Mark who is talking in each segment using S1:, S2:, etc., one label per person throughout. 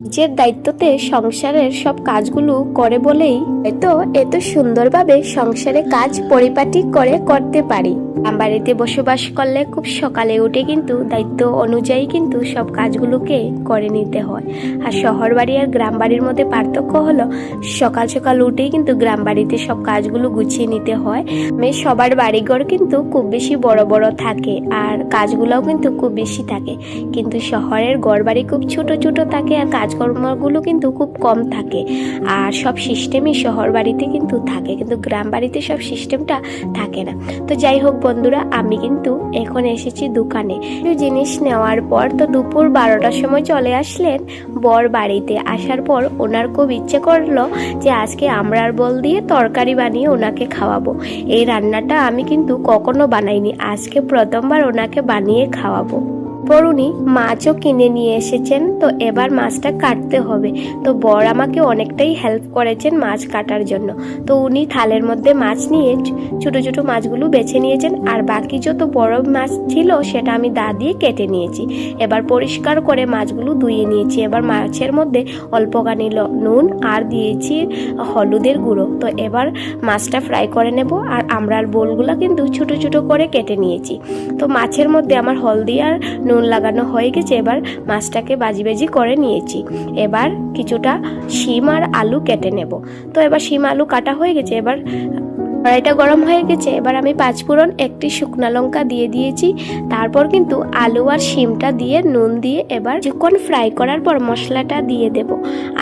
S1: নিজের দায়িত্বতে সংসারের সব কাজগুলো করে বলেই হয়তো এত সুন্দরভাবে সংসারে কাজ পরিপাটি করে করতে পারি। বাড়িতে বসবাস করলে খুব সকালে উঠে কিন্তু দায়িত্ব অনুযায়ী কিন্তু সব কাজগুলোকে করে নিতে হয়। আর শহর বাড়ি আর গ্রাম বাড়ির মধ্যে পার্থক্য হলো সকাল সকাল উঠেই কিন্তু গ্রাম বাড়িতে সব কাজগুলো গুছিয়ে নিতে হয়। সবার বাড়িঘর কিন্তু খুব বেশি বড় বড় থাকে আর কাজগুলোও কিন্তু খুব বেশি থাকে, কিন্তু শহরের ঘর বাড়ি খুব ছোট ছোট থাকে আর কাজকর্মগুলো কিন্তু খুব কম থাকে। আর সব সিস্টেমই শহর বাড়িতে কিন্তু থাকে, কিন্তু গ্রাম বাড়িতে সব সিস্টেমটা থাকে না। তো যাই হোক বন্ধুরা, আমি কিন্তু এখন এসেছি দোকানে জিনিস নেওয়ার পর। তো দুপুর 12টার সময় চলে আসলেন বর বাড়িতে। আসার পর ওনার খুব ইচ্ছে করলো যে আজকে আমড়ার বল দিয়ে তরকারি বানিয়ে ওনাকে খাওয়াবো। এই রান্নাটা আমি কিন্তু কখনো বানাইনি, আজকে প্রথমবার ওনাকে বানিয়ে খাওয়াবো। উনি মাছও কিনে নিয়ে এসেছেন, তো এবার মাছটা কাটতে হবে। তো বর আমাকে অনেকটাই হেল্প করেছেন মাছ কাটার জন্য। তো উনি থালের মধ্যে মাছ নিয়ে ছোট ছোট মাছগুলো বেছে নিয়েছেন, আর বাকি যত বড় মাছ ছিল সেটা আমি দা দিয়ে কেটে নিয়েছি। এবার পরিষ্কার করে মাছগুলো ধুয়ে নিয়েছি। এবার মাছের মধ্যে অল্পখানি নুন আর দিয়েছি হলুদের গুঁড়ো। তো এবার মাছটা ফ্রাই করে নেব। আর আমড়ার বোলগুলো কিন্তু ছোট ছোট করে কেটে নিয়েছি। তো মাছের মধ্যে আমার হলদি আর নুন লাগানো হয়ে গেছে। এবার মাছটাকে ভাজি ভাজি করে নিয়েছি। এবার কিছুটা শিম আর আলু কেটে নেব। তো এবার শিম আলু কাটা হয়ে গেছে। এবার কড়াইটা গরম হয়ে গেছে। এবার আমি 5 ফোড়ন, 1টি শুকনো লঙ্কা দিয়ে দিয়েছি। তারপর কিন্তু আলু আর শিমটা দিয়ে নুন দিয়ে এবার কিছুক্ষণ ফ্রাই করার পর মশলাটা দিয়ে দেব।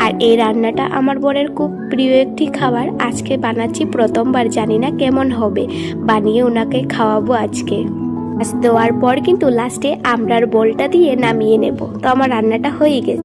S1: আর এই রান্নাটা আমার বরের খুব প্রিয় একটি খাবার। আজকে বানাচ্ছি প্রথমবার, জানি না কেমন হবে, বানিয়ে ওনাকে খাওয়াবো আজকে। দেওয়ার পর কিন্তু লাস্টে আমড়ার বোলটা দিয়ে নামিয়ে নেব। তো আমার রান্নাটা হয়ে গেছে।